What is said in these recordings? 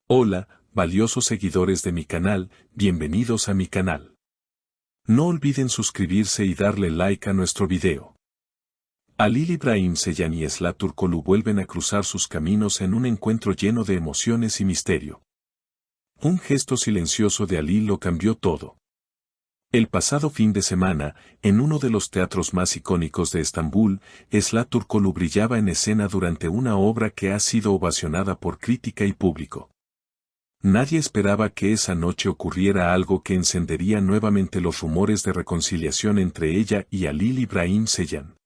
Hola, valiosos seguidores de mi canal, bienvenidos a mi canal. No olviden suscribirse y darle like a nuestro video. Halil İbrahim Ceylan y Esla Turkoglu vuelven a cruzar sus caminos en un encuentro lleno de emociones y misterio. Un gesto silencioso de Halil lo cambió todo. El pasado fin de semana, en uno de los teatros más icónicos de Estambul, Esla Turkoglu brillaba en escena durante una obra que ha sido ovacionada por crítica y público. Nadie esperaba que esa noche ocurriera algo que encendería nuevamente los rumores de reconciliación entre ella y Halil İbrahim Ceylan.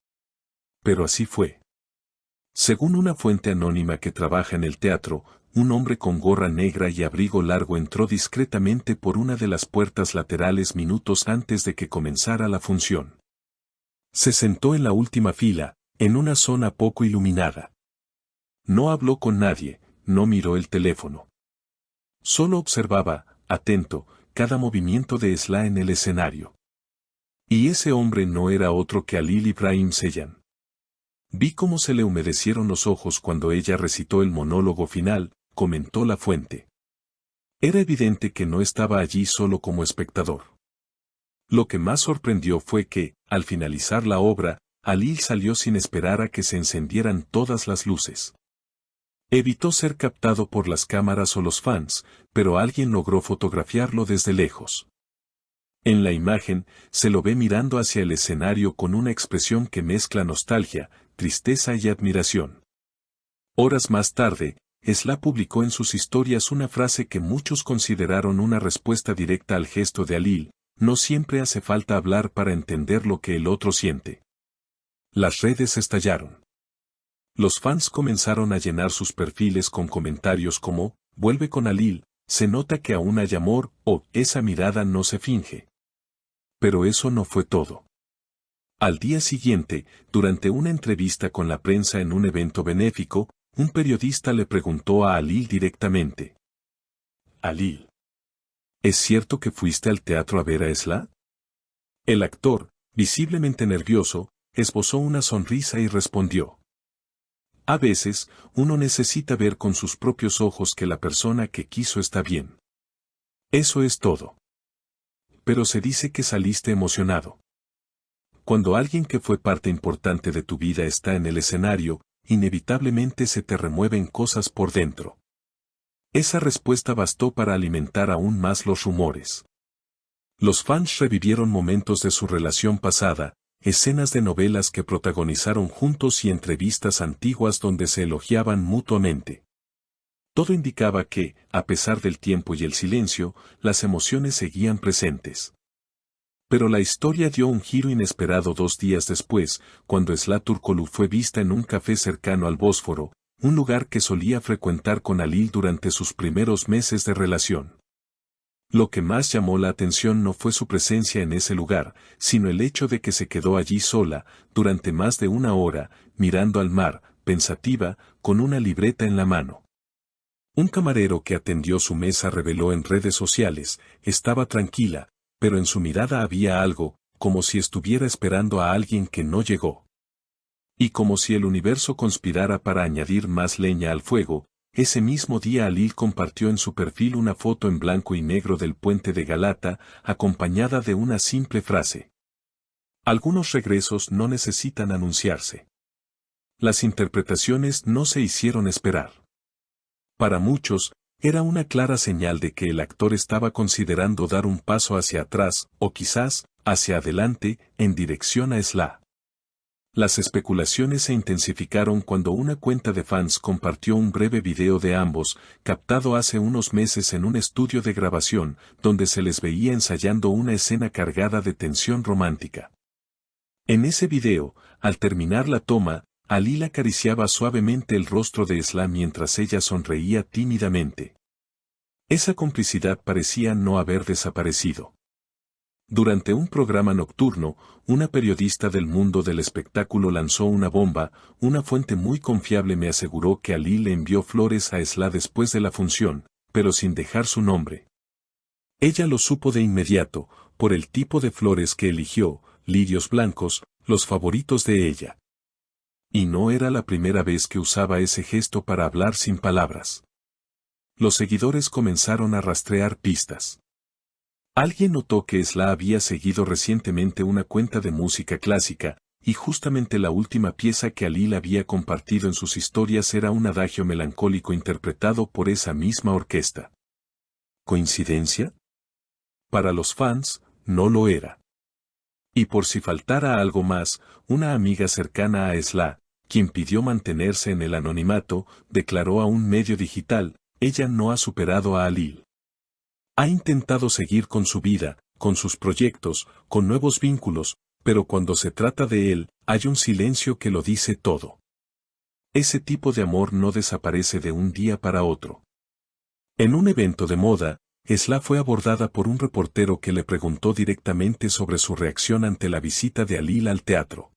Pero así fue. Según una fuente anónima que trabaja en el teatro, un hombre con gorra negra y abrigo largo entró discretamente por una de las puertas laterales minutos antes de que comenzara la función. Se sentó en la última fila, en una zona poco iluminada. No habló con nadie, no miró el teléfono. Solo observaba, atento, cada movimiento de Esla en el escenario. Y ese hombre no era otro que Halil İbrahim Ceylan. Vi cómo se le humedecieron los ojos cuando ella recitó el monólogo final, comentó la fuente. Era evidente que no estaba allí solo como espectador. Lo que más sorprendió fue que, al finalizar la obra, Halil salió sin esperar a que se encendieran todas las luces. Evitó ser captado por las cámaras o los fans, pero alguien logró fotografiarlo desde lejos. En la imagen, se lo ve mirando hacia el escenario con una expresión que mezcla nostalgia, tristeza y admiración. Horas más tarde, Esla publicó en sus historias una frase que muchos consideraron una respuesta directa al gesto de Halil: no siempre hace falta hablar para entender lo que el otro siente. Las redes estallaron. Los fans comenzaron a llenar sus perfiles con comentarios como, vuelve con Halil, se nota que aún hay amor, o, esa mirada no se finge. Pero eso no fue todo. Al día siguiente, durante una entrevista con la prensa en un evento benéfico, un periodista le preguntó a Halil directamente. Halil, ¿es cierto que fuiste al teatro a ver a Esla? El actor, visiblemente nervioso, esbozó una sonrisa y respondió. A veces, uno necesita ver con sus propios ojos que la persona que quiso está bien. Eso es todo. Pero se dice que saliste emocionado. Cuando alguien que fue parte importante de tu vida está en el escenario, inevitablemente se te remueven cosas por dentro. Esa respuesta bastó para alimentar aún más los rumores. Los fans revivieron momentos de su relación pasada, escenas de novelas que protagonizaron juntos y entrevistas antiguas donde se elogiaban mutuamente. Todo indicaba que, a pesar del tiempo y el silencio, las emociones seguían presentes. Pero la historia dio un giro inesperado 2 días después, cuando Esla Turkoglu fue vista en un café cercano al Bósforo, un lugar que solía frecuentar con Halil durante sus primeros meses de relación. Lo que más llamó la atención no fue su presencia en ese lugar, sino el hecho de que se quedó allí sola, durante más de 1 hora, mirando al mar, pensativa, con una libreta en la mano. Un camarero que atendió su mesa reveló en redes sociales, estaba tranquila, pero en su mirada había algo, como si estuviera esperando a alguien que no llegó. Y como si el universo conspirara para añadir más leña al fuego, ese mismo día Halil compartió en su perfil una foto en blanco y negro del puente de Galata, acompañada de una simple frase. Algunos regresos no necesitan anunciarse. Las interpretaciones no se hicieron esperar. Para muchos, era una clara señal de que el actor estaba considerando dar un paso hacia atrás, o quizás, hacia adelante, en dirección a Esla. Las especulaciones se intensificaron cuando una cuenta de fans compartió un breve video de ambos, captado hace unos meses en un estudio de grabación, donde se les veía ensayando una escena cargada de tensión romántica. En ese video, al terminar la toma, Halil acariciaba suavemente el rostro de Esla mientras ella sonreía tímidamente. Esa complicidad parecía no haber desaparecido. Durante un programa nocturno, una periodista del mundo del espectáculo lanzó una bomba. Una fuente muy confiable me aseguró que Halil le envió flores a Esla después de la función, pero sin dejar su nombre. Ella lo supo de inmediato, por el tipo de flores que eligió, lirios blancos, los favoritos de ella. Y no era la primera vez que usaba ese gesto para hablar sin palabras. Los seguidores comenzaron a rastrear pistas. Alguien notó que Esla había seguido recientemente una cuenta de música clásica, y justamente la última pieza que Alil había compartido en sus historias era un adagio melancólico interpretado por esa misma orquesta. ¿Coincidencia? Para los fans, no lo era. Y por si faltara algo más, una amiga cercana a Esla, quien pidió mantenerse en el anonimato, declaró a un medio digital: ella no ha superado a Alil. Ha intentado seguir con su vida, con sus proyectos, con nuevos vínculos, pero cuando se trata de él, hay un silencio que lo dice todo. Ese tipo de amor no desaparece de un día para otro. En un evento de moda, Esla fue abordada por un reportero que le preguntó directamente sobre su reacción ante la visita de Alil al teatro.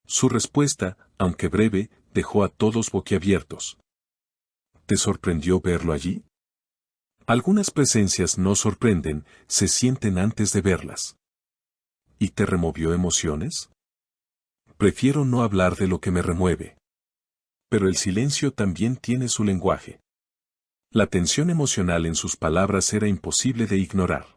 Su respuesta, aunque breve, dejó a todos boquiabiertos. ¿Te sorprendió verlo allí? Algunas presencias no sorprenden, se sienten antes de verlas. ¿Y te removió emociones? Prefiero no hablar de lo que me remueve. Pero el silencio también tiene su lenguaje. La tensión emocional en sus palabras era imposible de ignorar.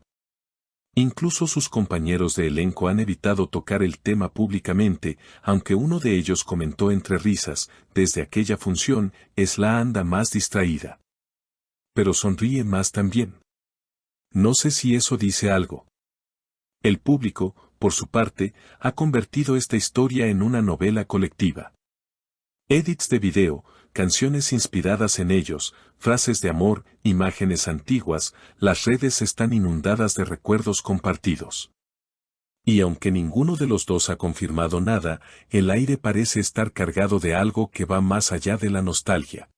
Incluso sus compañeros de elenco han evitado tocar el tema públicamente, aunque uno de ellos comentó entre risas: desde aquella función, Esla anda más distraída. Pero sonríe más también. No sé si eso dice algo. El público, por su parte, ha convertido esta historia en una novela colectiva. Edits de video, canciones inspiradas en ellos, frases de amor, imágenes antiguas, las redes están inundadas de recuerdos compartidos. Y aunque ninguno de los dos ha confirmado nada, el aire parece estar cargado de algo que va más allá de la nostalgia.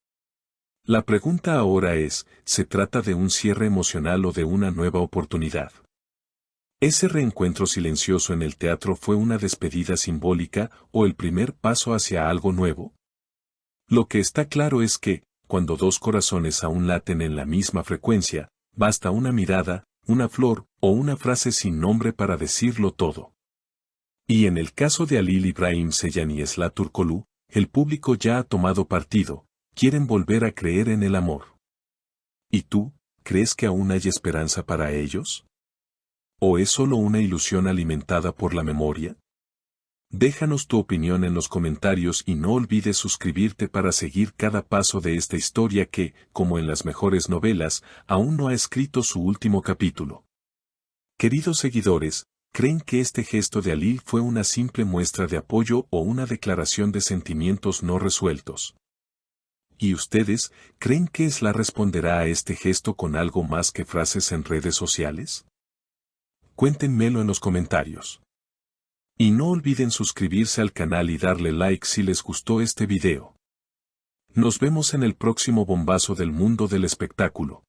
La pregunta ahora es: ¿se trata de un cierre emocional o de una nueva oportunidad? ¿Ese reencuentro silencioso en el teatro fue una despedida simbólica o el primer paso hacia algo nuevo? Lo que está claro es que, cuando dos corazones aún laten en la misma frecuencia, basta una mirada, una flor o una frase sin nombre para decirlo todo. Y en el caso de Alil Ibrahim Seyhan y Esla Turkoglu, el público ya ha tomado partido, quieren volver a creer en el amor. ¿Y tú, crees que aún hay esperanza para ellos? ¿O es solo una ilusión alimentada por la memoria? Déjanos tu opinión en los comentarios y no olvides suscribirte para seguir cada paso de esta historia que, como en las mejores novelas, aún no ha escrito su último capítulo. Queridos seguidores, ¿creen que este gesto de Alil fue una simple muestra de apoyo o una declaración de sentimientos no resueltos? ¿Y ustedes, creen que Esla responderá a este gesto con algo más que frases en redes sociales? Cuéntenmelo en los comentarios. Y no olviden suscribirse al canal y darle like si les gustó este video. Nos vemos en el próximo bombazo del mundo del espectáculo.